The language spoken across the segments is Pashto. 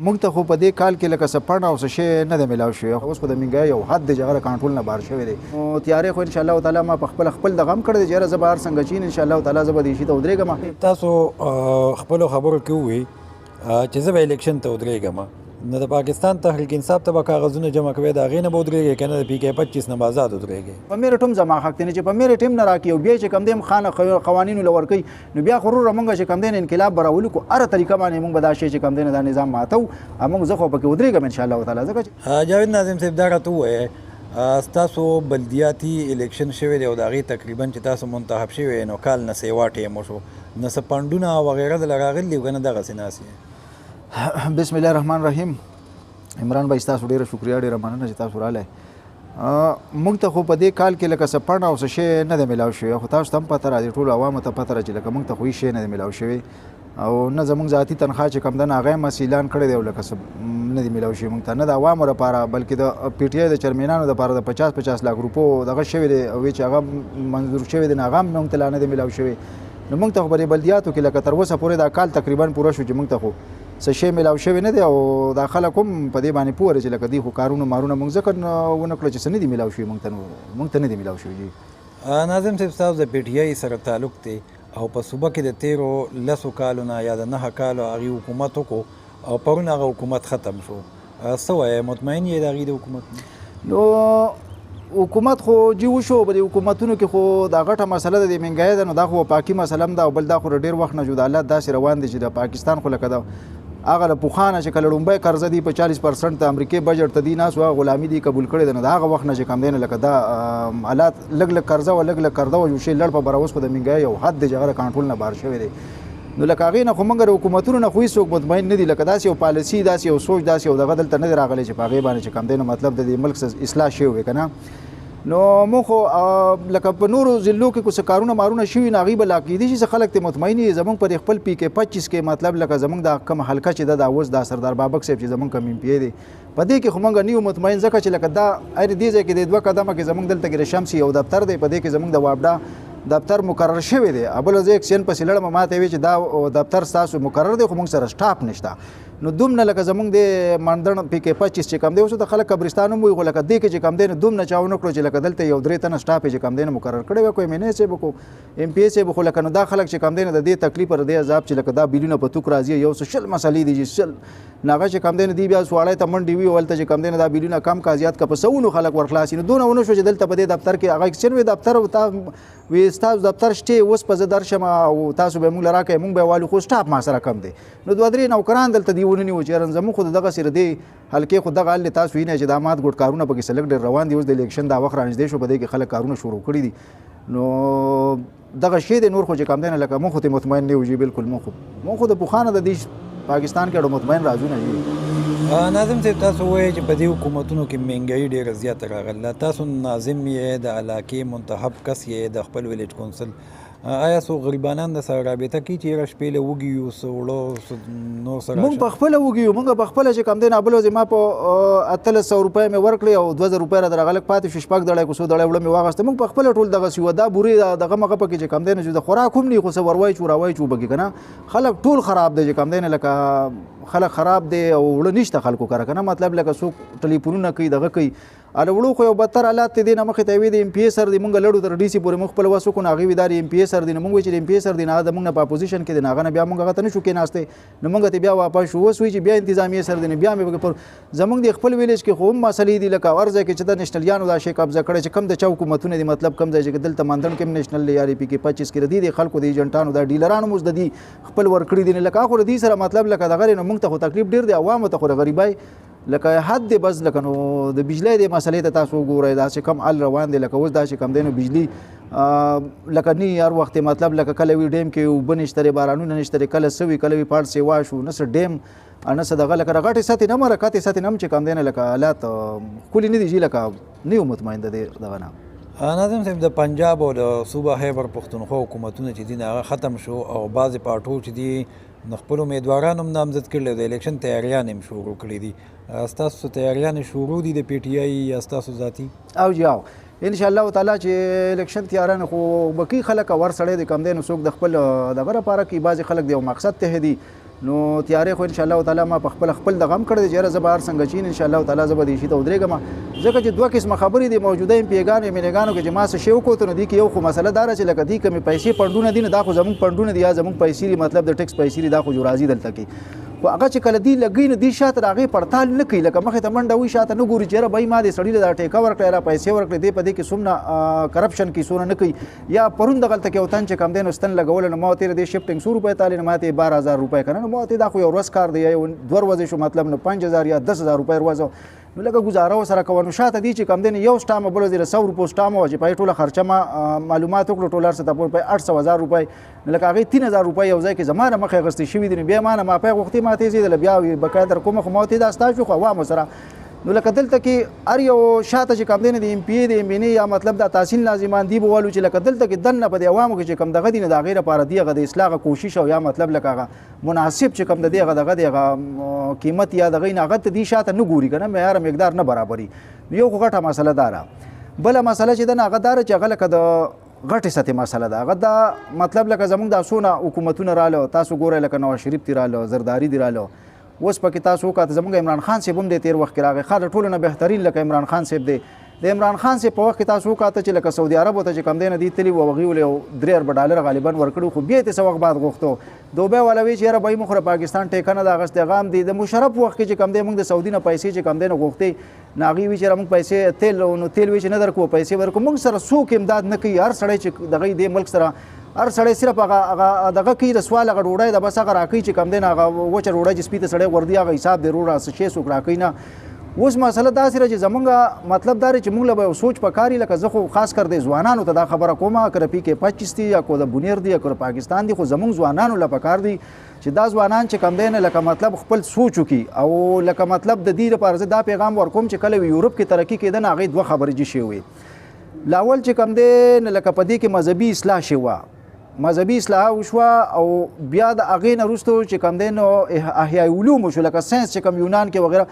موږ ته خو په دې کال کې لکه څه پڼ او څه شی نه دی میلاو شوی. اوس خو د مهنګایي یو حد دی چې هغه د کنټرول نه بهر شوی دی. نو تیارې خو انشاءالله تعالی ما په خپل دغه هم کړی دی چې یاره زه به هر څنګه چین انشاءالله تعالی زه به دې شي ته ودرېږم. تاسو خپلو خبرو کې ووایي چې زه به الیکشن ته ودرېږم، نو د پاکستان تحریک انصاف ته به کاغذونه جمع کوئ، د هغې نه به ودرېږئ که نه د PK 25 نه به آزاد ودرېږئ؟ په میرټ هم زما حق دی نه چې په میرټ هم نه راکړي او بیا چې کوم دی خانه قوانینو له ورکوي نو بیا خو وروره موږ چې کوم دی انقلاب به راولو کو هره طریقه باندې موږ به دا شی چې کوم دی دا نظام ماتو موږ زه خو پکې ودرېږم انشاءالله تعالی. ځکه چې جاوید ناظم صاحب دا راته ووایه ستاسو بلدیاتي الیکشن شوی دی او د هغې تقریبا چې تاسو منتخب شوی نو کال نه سیوا ټیم وشو، نو څه فنډونه وغیره دله راغلي که نه دغسې ناست یې؟ بسم الله الرحمن الرحیم. عمران بھائی تاسو ډیره شکریا، ډیره مننه چې تاسو راغلی. موږ ته خو په دې کال کې لکه څه پڼ او څه شی نه دی میلاو شوی، خو تاسو ته هم پته راځي، ټولو عوامو ته پته راځي لکه موږ ته خو هېڅ شی نه دی میلاو شوی او نه زموږ ذاتي تنخوا چې کوم ده نه هغه هم اعلان کړی دی او لکه څه نه دی میلاو شوی موږ ته، نه د عوامو لپاره بلکې د PTI د چیرمینانو لپاره د 50 لاک روپو دغه شوی دی او چې هغه منظور شوی دی نه هغه هم موږ ته لا نه دی میلاو شوی. نو موږ ته خو په دې بلدیاتو کې لکه تر اوسه پورې دا کال تقریبا پوره شو چې موږ ته خو څه شی میلاو شوی نه دی او دا خلک هم په دې باندې پوه چې لکه دوی خو کارونه مارونه موږ ځکه ونه کړه چې څه نه دي میلاو شوي موږ ته نه دي میلاو شوي. ناظم صاحب ستاسو د PTI سره تعلق دی او په صوبه کې د تیرو 10 کالو نه یا د 9 کالو هغې حکومت وکړو او پرون هغه حکومت ختم شو، څه وایې مطمئن یې د هغې د حکومت؟ نو حکومت خو جی وشو په دې حکومتونو کې خو دا غټه مسله ده د مهنګایي ده، نو دا خو پاکي مسله هم ده او بل دا خو ډېر وخت نه جو د حالات داسې روان دي چې د پاکستان خو لکه د هغه له پوخانه چې کله لومبی قرضه دی په 40% د امریکې بجټ ته دی ناس هغه غلامي دی قبول کړی ده، نو د هغه وخت نه چې کوم دی نه لکه دا حالات لږ لږ قرضه و لږ لږ قرضه و یو شی لړ په بره اوس خو د مهنګایي یو حد دی چې هغه د کنټرول نه بهر شوی دی. نو لکه هغې نه خو موږ د حکومتونو نه خو هېڅوک مطمئن نه دي، لکه داسې یو پالیسي داسې یو سوچ داسې یو دغه دلته نه دی راغلی چې په هغې باندې چې کوم دی نو مطلب د دې ملک اصلاح شوی وي که نه. نو موږ خو لکه په نورو ضلعو کې کوم څه کارونه مارونه شوي نو هغوی به لا کېدای شي چې خلک ترې مطمئن وي. زموږ په خپل PK 25 کې مطلب لکه زموږ دا کومه حلقه چې ده دا اوس دا سردار بابک صاحب چې زموږ کوم MPA دی په دې کې خو موږ نه یو مطمئن ځکه چې لکه دا دې ځای کې د 2 قدمه کې زموږ دلته کې د شمسي یو دفتر دی، په دې کې زموږ د وابډا دفتر مقرر شوی دی. بله زه اکسین پسې لړم ما ته وی چې دا دفتر ستاسو مقرر دی خو موږ سره سټاف نشته. نو دومره لکه زموږ د ماندړ PK 25 چې کوم دی اوس د خلک قبرستان هم وایي خو لکه دې کې چې کوم دی نو دومره چا ونه کړو چې لکه دلته یو 3 تنه سټاف چې کوم دی مقرر کړی وی، کوی MNA صاحب کو MPA صاحب خو لکه نو دا خلک چې کوم دی د دې تکلیف پر دې عذاب چې لکه دا بیلونه په توک راځي یو څه شل مسلې دي چې شل ناغه چې کوم دی دی بیا سواړی ته منډې وي ولته چې کوم دی دا بیلونه کم کا زیات کا په سونو خلک ورخلاصي نو دونه ونه شو چې دلته په دې دفتر کې هغه اکسین وی دفتر او تا وی ستاسو دفتر شته اوس په زه درشم او تاسو به موږ راکې موږ به والو خو سټاف ما سره کم دی. نو 2-3 نوکران دلته دی ونی و چې رنځم خو دغه سره دی حلقې خو دغه حل تاسو وینئ چې د مات ګډ کارونه پکې سلګ ډېر روان دي. اوس د الیکشن دا وخت رانږدې شو په دې کې خلک کارونه شروع کړي دي. نو دغه شی دی نور خو چې کوم دی نه لکه موږ خو ته مطمئن نه یو بالکل موږ خو د پوخانه د دې پاکستان کې اړو مطمئن راځو نه یو. ناظم صاحب تاسو وایئ چې په دې حکومتونو کې مهنګایي ډېره زیاته راغله، تاسو ناظم یې د علاقې منتخب کس یې د خپل ویلیج کونسل، آیا څو غریبانان د سره رابطه کوي چې یاره شپې له وږي یو څه وړو نور سره؟ موږ په خپله وږي یو، موږ په خپله چې کوم دی نه بل ورځ ما په 1800 روپۍ مې ورکړې او 2000 روپۍ را درغه لږ پاتې شو، شپږ دړی کو څو دړی وړه مې واغېسته. موږ په خپله ټول دغسې وو دا بورې دغه مغه پکې چې کوم دی نه د خوراک هم نه خو څه وروایچ وراوایچ وبکې که نه خلک ټول خراب دی چې کوم دی نه لکه خلک خراب دی او وړه نشته خلکو کره که نه مطلب لکه څوک ټلیفونونه کوي دغه کوي اره وړو خو یو بدتر حالات دی نه مخې ته وي د MPA سر دی مونږ لړو تر DC پورې موږ خپل وسو کو نه هغوی دار MPA سر دی نو مونږ وایي چې MPA سر دی نه د مونږ نه په اپوزیشن کې دی نه هغه نه بیا مونږ هغه ته نشو کېناستی نو مونږ ته بیا واپس شو. اوس وایي چې بیا انتظامیه سر دی نه بیا مې پر زمونږ د خپل ویلیج کې خو هم مسلې دي لکه هر ځای کې چې د نېشنلیانو دا شی قبضه کړی چې کم د چا حکومتونه دي مطلب کم ځای چې دلته ماندړ کې نېشنل یا PK 25 کې د خلکو د ایجنټانو د ډیلرانو موږ د دې خپل ورکړي دي لکه خو د دې سره مطلب لکه دغه نو مونږ ته خو تکلیف ډېر دی عوامو ته خو د غریبای لکه حد دی بس لکه نو د بجلی د مسلې ته تاسو وګورئ دا چې کم حل روان دی لکه اوس دا چې کم دی نو بجلی لکه نی هر وخت مطلب لکه کله وی ډیم کې اوبه نشته بارانونه نشته کله سوي کله وی پاړ سیوا شو نه څه ډیم نه څه دغه لکه غټې ساتي نه مرکاتې ساتي نه چې کم دی نه لکه حالات ښکلي نه دي چې لکه نه یو مطمئن د دغه نه. ناظم صاحب د پنجاب او د صوبه خیبر پښتونخوا حکومتونه چې دي هغه ختم شو او بعضې پارټو چې دي د خپلو امیدوارانو هم نامزد کړي د الیکشن تیاریان هم شروع کړي دي، ستاسو تیاریان شروع دي د PTI یا ستاسو ذاتي؟ او جاو انشاءالله تعالی چې الیکشن تیاران خو بقي خلک ور سړی د کم دی نو څوک د خپل دغه لپاره کوي، بعضې خلک د یو مقصد ته دي نو تیارې خو ان شاء الله تعالی ما په خپل د غم کړی چې زه به هر څنګه چین ان شاء الله تعالی زه به دې شي ته ودرېږم ځکه چې دوه قسمه خبرې دي موجوده یم پیګانو مینګانو کې چې ما څه شی وکړو نو دې کې یو خو مسله داره چې لکه دې کمې پیسې پنډونه دي نه دا خو زموږ پنډونه دي یا زموږ پیسې دي مطلب د ټیکس پیسې دي دا خو جو راځي دلته کې خو هغه چې کله دې لګوي نو دې شاته د هغې پړتال نه کوي لکه مخې ته منډه وي شاته نه ګوري چې یاره بهی ما دې سړي له دا ټیکه ورکړې را پیسې ورکړې دې په دې کې څومره کرپشن کې څونه نه کوي یا پرون دغلته کې یو تن چې کم دی نو ستن لګولی نو ما ورته دې شفټینګ 100 روپۍ تالي نو ما ته 12000 روپۍ که نه نو ما ورته دا خو یو ورځ کار دی یا یو 2 ورځې شو مطلب نو 5000 یا 10000 روپۍ ورځ نو لکه ګزاره ورسره کوه نو شاته دي چې کم دی یو سټامه بل ورځې 100 روپو سټامه وه چې په ټوله خرچه ما معلومات وکړو ټول هر څه ته پورې 800000 روپۍ نو لکه هغې 3000 روپۍ یو ځای کې زما نه مخې اخیستې شوي دي نو بیا ما نه ماپۍ غوښتې ما ته یې بیا بقایا در کومه خو ما ورته دا ستا شو خو عوامو سره نو لکه دلته کې هر یو شاته چې کم دی نه د ایم پی ای د ایم این ای یا مطلب دا تحصیل لازمان دي به والو چې لکه دلته کې دننه په دې عوامو کې چې کم دغه دي نه د هغې لپاره دي هغه د اصلاح کوشش او یا مطلب لکه هغه مناسب چې کم د دې هغه دغه د هغه قیمت یا دغه نه هغه ته دې شاته نه ګوري که نه معیار مقدار نه برابري یو خو غټه مسله داره بله مسله چې ده نه هغه داره چې هغه لکه د غټې سطحې مسله ده هغه دا مطلب لکه زموږ دا څونه حکومتونه راله تاسو ګورئ لکه نواز شریف دي راله زرداري دي راله اوس پکې تاسو وکړه زموږ عمران خان صاحب هم دی تېر وخت کې راغی ښه د ټولو نه بهترین لکه عمران خان صاحب دی د عمران خان صاحب په وخت کې تاسو وکړه چې لکه سعودي عربو ته چې کم دی نه دي تلي وو هغوی ولې یو 3 ارب ډالر غالبا ورکړي خو بیا یې څه وخت بعد غوښتو دوبۍ والا وایي چې یاره بهی موږ پاکستان ټیکه نه ده اخیستې هغه هم دی د مشرف وخت کې چې کم دی موږ د سعودي نه پیسې چې کم دی نه غوښتې نو هغوی وایي چې موږ پیسې تیل نو تیل وایي چې نه درکوو پیسې ورکوو موږ سره څوک امداد نه کوي هر سړی چې دغه دې ملک سره هر سړی صرف هغه دغه کوي د سوال هغه ډوډۍ ده بس هغه راکوي چې کم دی نه هغه وچه ډوډۍ چې سپي ته سړی غوردي هغه حساب دی روډه څه شی څوک راکوي نه اوس مسله داسې ده چې زمونږ مطلب دا دی چې موږ له به یو سوچ پکار وي لکه زه خو خاص کر د ځوانانو ته دا خبره کومه که د پي کې 25 دي یا کو د بونیر دي یا کو د پاکستان دي خو زمونږ ځوانانو له پکار دي چې دا ځوانان چې کم دی نه لکه مطلب خپل سوچ وکړي او لکه مطلب د دې لپاره زه دا پیغام ورکوم چې کله یورپ کې ترقي کېده نه هغې 2 خبرې جي شوې وي لاول چې کم دی نه لکه په دې کې مذهبي اصلاح شوه مذهبي اصلاح وشوه او بیا د هغې نه وروستو چې کم دی نو احیاء علوم وشو لکه ساینس چې کم یونان کې وغیره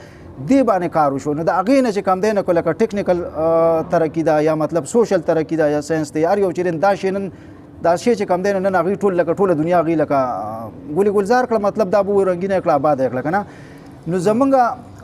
دې باندې کار وشو نو د هغې نه چې کم دی نو لکه ټیکنیکل ترقي ده یا مطلب سوشل ترقي ده یا ساینس دی هر یو چې دا شی نن دا شی چې کم دی نو نن هغې ټول لکه ټوله دنیا هغې لکه ګلي ګلزار کړه مطلب دا به رنګینه کړه آباده یې کړه که نه نو زمونږ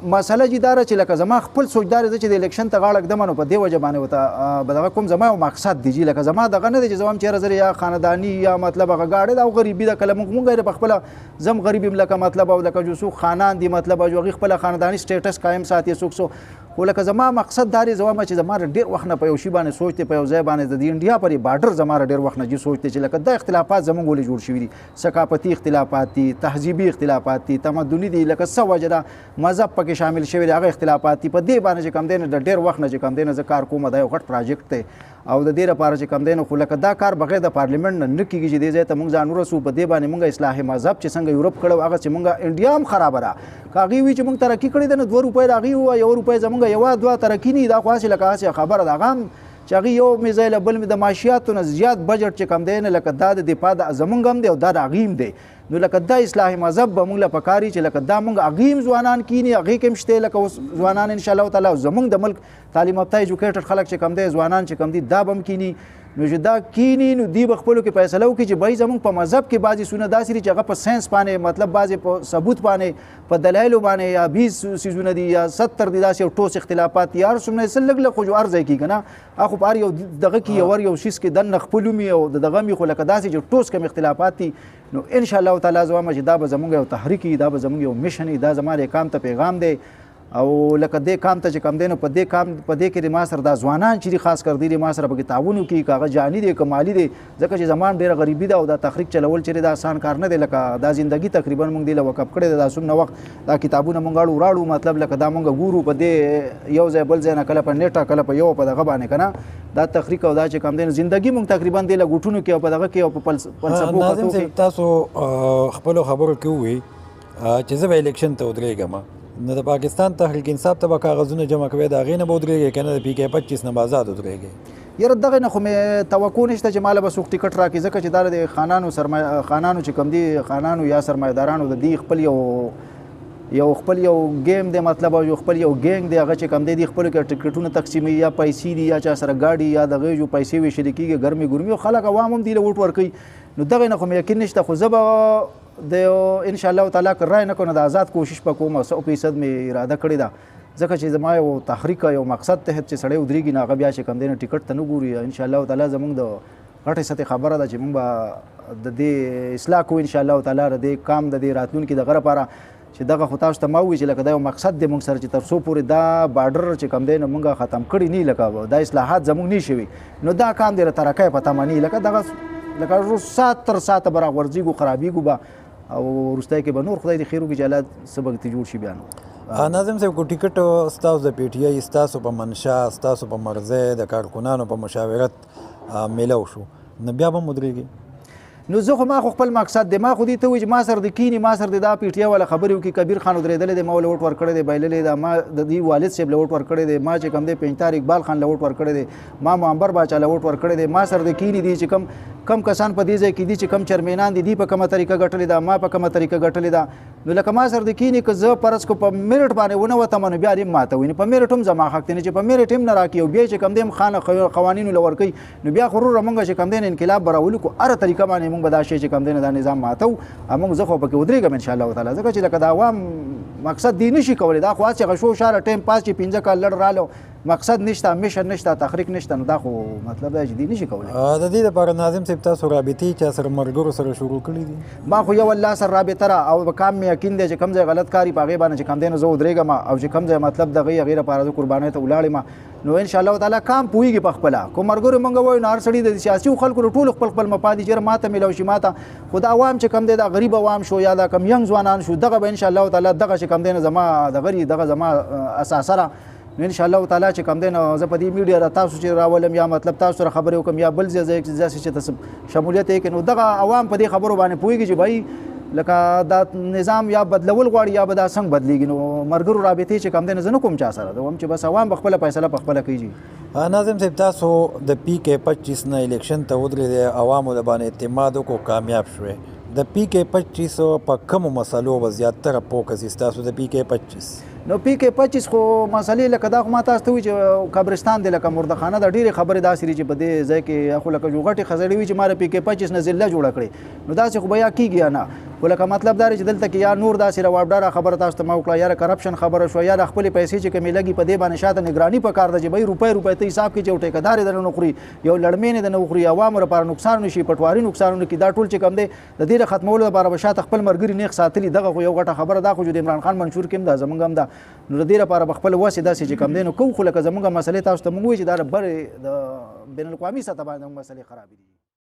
مسله جی داره چې لکه زما خپل سوچدار دی چې د الیکشن ته غاړه ږدم نو په دې وجه باندې ورته به دغه کوم زما یو مقصد دی لکه زما دغه نه دی چې زه هم چېرې زه یا خانداني یا مطلب هغه ګاډی ده او غریبي ده کله مونږ یې په خپله زم غریب یم لکه مطلب او لکه جو څوک خانان دي مطلب او هغوی خپله خانداني سټیټس قایم ساتي څوک خو لکه زما مقصد دا دی زما چې زما ډېر وخت نه په یو شي باندې سوچ دی په یو ځای باندې د انډیا پرې بارډر زما ډېر وخت نه جي سوچ دی چې لکه دا اختلافات زموږ ولې جوړ شوي دي ثقافتي اختلافات دي تهذیبي اختلافات دي تمدني دي لکه څه وجه ده مذهب پکې شامل شوی دی هغه اختلافات دي په دې باندې چې کم دی نه د ډېر وخت نه چې کم دی نه زه کار کوم دا یو غټ پراجیکټ دی او د دې لپاره چې کم دی نو خو لکه دا کار بغیر د پارلیمنټ نه نه کېږي چې دې ځای ته موږ ځان ورسو په دې باندې موږ اصلاح مذهب چې څنګه یورپ کړی هغه چې موږ انډیا هم خرابه ده که هغې وي چې موږ ترقي کړې ده نو 2 روپۍ د هغې ووایه 1 روپۍ زموږ یوه 2 ترقي نه وي دا خو هسې لکه هسې خبره ده هغه هم چې هغې یو مې ځای له بل مې د معاشیاتو نه زیات بجټ چې کم دی نه لکه دا د دفاع د زموږ هم دی او دا د هغې هم دی نو لکه دا اصلاح مذهب به موږ له پکار وي چې لکه دا موږ هغې هم ځوانان کیني هغې کې هم شته لکه اوس ځوانان انشاءالله تعالی زموږ د ملک تعلیم یافته ایجوکیټډ خلک چې کم دی ځوانان چې کم دي دا به هم کیني نو چې دا کینی نو دی به خپلو کې فیصله وکړي چې بهی زموږ په مذهب کې بعضې څیزونه داسې دي چې هغه په ساینس باندې مطلب بعضې په ثبوت باندې په دلایلو باندې یا 20 څیزونه دي یا 70 دي داسې یو ټوس اختلافات دي هر څومره څه لږ لږ خو جو هر ځای کېږي نه هغه خو په هر یو دغه کې یو یو شیز کې دننه خپل ومي او د دغه مې خو لکه داسې چې ټوس کم اختلافات دي نو انشاءالله تعالی زه وایم چې دا به زموږ یو تحریک وي دا به زموږ یو میشن وي دا زما د کام ته پیغام دی او لکه دې کام ته چې کم دی نو په دې کام په دې کې د ما سره دا ځوانان چې دي خاص کر دی ما سره پکې تعاون وکړي که هغه جاني دی که مالي دی ځکه چې زمان ډېره غریبي ده او دا تحریک چلول چې دا آسان کار نه دی لکه دا زندګي تقریبا موږ دی له وقف کړې ده دا څومره وخت دا کتابونه موږ اړو مطلب لکه دا موږ ګورو په دې یو ځای بل ځای نه کله په نیټه کله په یو په دغه باندې که نه دا تحریک او دا چې کم دی زندګي موږ تقریبا دی له ګوټونو کې او په دغه کې او په فلسفو ناظم صاحب تاسو خپلو خبرو کې ووایي چې زه به الیکشن ته ودرېږم نو د پاکستان تحریک انصاف ته به کاغذونه جمع کوي د هغې نه به ودرېږئ که نه د پي کې 25 نه به آزاد ودرېږئ یاره دغه نه خو مې توقع نشته چې ماله به څوک ټکټ راکړي ځکه چې دا د خانانو چې کم دي خانانو یا سرمایهدارانو د دې خپل یو ګیم دی مطلب او خپل یو ګینګ دی هغه چې کم دی خپلو کې ټکټونه تقسیموي یا پیسې دي یا چا سره ګاډي یا دغه جو پیسې ویشلې کېږي ګرمې ګرمي او خلک عوام هم دې له ووټ ورکوي نو دغه نه خو مې یقین نشته خو زه به د ان شاء الله تعالی که رای نه کوم د آزاد کوشش په کوم 100% مې اراده کړې ده ځکه چې زما یو تحریک یو مقصد تحت چې سړی ودرېږي نو هغه بیا چې کوم دی نو ټیکټ ته نه ګوري ان شاء الله تعالی زموږ د غټې سطحې خبره ده چې موږ به د دې اصلاح کوو ان شاء الله تعالی د دې کام د دې راتلونکي دغه لپاره چې دغه خو تاسو ته ما ووایي چې لکه دا یو مقصد دی موږ سره چې تر څو پورې دا بارډر چې کوم دی نو موږ ختم کړي نه لکه دا اصلاحات زموږ نه شوي نو دا کام دی ترقی په تمه نه لکه دغه لکه ساعت تر ساعته به راغورځېږو خرابېږو به او وروستی کې به نور خدای دې خیر وکړي چې حالات څه به ورته جوړ شي بیا نو ناظم صاحب کو ټیکټ ستاسو د پی ټی آی ستاسو په منشا ستاسو په مرضی د کارکونانو په مشاورت میلاو شو نو بیا به مدرېږي نو زه خو ما خو خپل مقصد دی ما خو دې ته وایي چې ما سره د کینی ما سره د دا پی ټی آی والا خبرې وکړي کبیر خان ودرېدلی دی ما له ووټ ورکړی دی بایللی ده ما د دې والد صاحب له ووټ ورکړی دی ما چې کوم دی پنجتار اقبال خان له ووټ ورکړی دی ما معمبر باچا له ووټ ورکړی دی ما سره د کینی دي چې کم کسان په دې ځای کې دي چې کم چرمینان دي په کومه طریقه ګټلې ده ما په کومه طریقه ګټلې ده نو لکه ما سره د کینی که زه فرض کو په میرټ باندې ونه وتم نو بیا دې ماته ویني په میرټ هم زما حق دی نه چې په میرټ هم نه راکړي او بیا چې کوم دی خان قوانینو له ورکوي نو بیا خو وروره موږ چې کوم دی انقلاب به راولو کو هره طریقه باندې موږ به دا شی چې کوم دی دا نظام ماتو موږ زه خو پکې ودرېږم ان شاء الله تعالی ځکه چې لکه د عوام مقصد دی نشي کولی دا خو هسې هغه شو شاره ټایم پاس چې 15 کال لړ رالو مقصد نشته میشن نشته تحریک نشته نو دا خو مطلب دی چې دی نشي کولی د دې لپاره ناظم صاحب تاسو رابطې چا سره ملګرو سره شروع کړي دي ما خو یو الله سره رابطه را او کام مې یقین دی چې کوم ځای غلط کاري په هغې باندې چې کوم دی نو زه ودرېږم او چې کوم ځای مطلب دغه هغې لپاره زه قربانۍ ته ولاړ نو ان شاء الله تعالی کام پوهېږي په خپله کوم ملګرو موږ وایو نو هر سړي د سیاسي خلکو له ټولو خپل خپل مفاد دي چې ماته میلاو شي ماته خو د عوام چې کوم دی دا غریب عوام شو یا دا کم ینګ ځوانان شو دغه به ان شاء الله تعالی دغه چې کوم دی نو زما دغه زما اساسه را نو ان شاء الله تعالی چې کوم دی نو زه په دې میډیا را تاسو چې راولم یا مطلب تاسو سره خبرې وکړم یا بل ځای چې شمولیت یې نو دغه عوام په دې خبرو باندې پوهېږي چې بھائی لکه دا نظام یا بدلول غواړي یا به دا څنګه بدلیږي نو مرګرو رابطې چې کوم دی نه زه نه کوم چا سره دوم چې بس عوام په خپله فیصله په خپله کوي ناظم صاحب تاسو د پی کې 25 نه الیکشن ته ودرېدی عوامو د باندې اعتماد وکړو کامیاب شوې د پی کې 25 په کومو مسلو به زیاتره فوکس ستاسو د پی کې 25 نو پی کې 25 خو مسلې لکه دا خو ما تاسو ته وایي چې قبرستان دی لکه مردخانه د ډېرې خبرې داسې دي چې په دې ځای کې خو لکه جو غټې خزړې وي چې ما د پی کې 25 نه ضلع جوړه کړې نو داسې خو به یا کېږي نه خو لکه مطلب دا چې دلته کې یا نور داسې راوړډاره خبره تاسو ته ما وکړه یا کرپشن خبره شوه یا د خپلې پیسې چې کمې لګي په دې باندې شاته نګراني پکار ده چې بھائی روپۍ ته حساب کړي چې یو ټیکهدار یې درنه خوري یو لړمین یې درنه وخوري عوامو لپاره نقصان نه شي پټواري نقصانونه کړي دا ټول چې کوم دی د دې د ختمولو لپاره به شاته خپل ملګري نیغ ساتلي دغه خو یو غټه خبره ده خو چې د عمران خان منشور کې هم ده زموږ هم ده نو د دې لپاره به خپل وسې داسې چې کوم دی نو کوو خو لکه زموږ مسلې تاسو ته موږ وایي چې دا د بین الاقوامي سطح باندې مسلې خرابې دي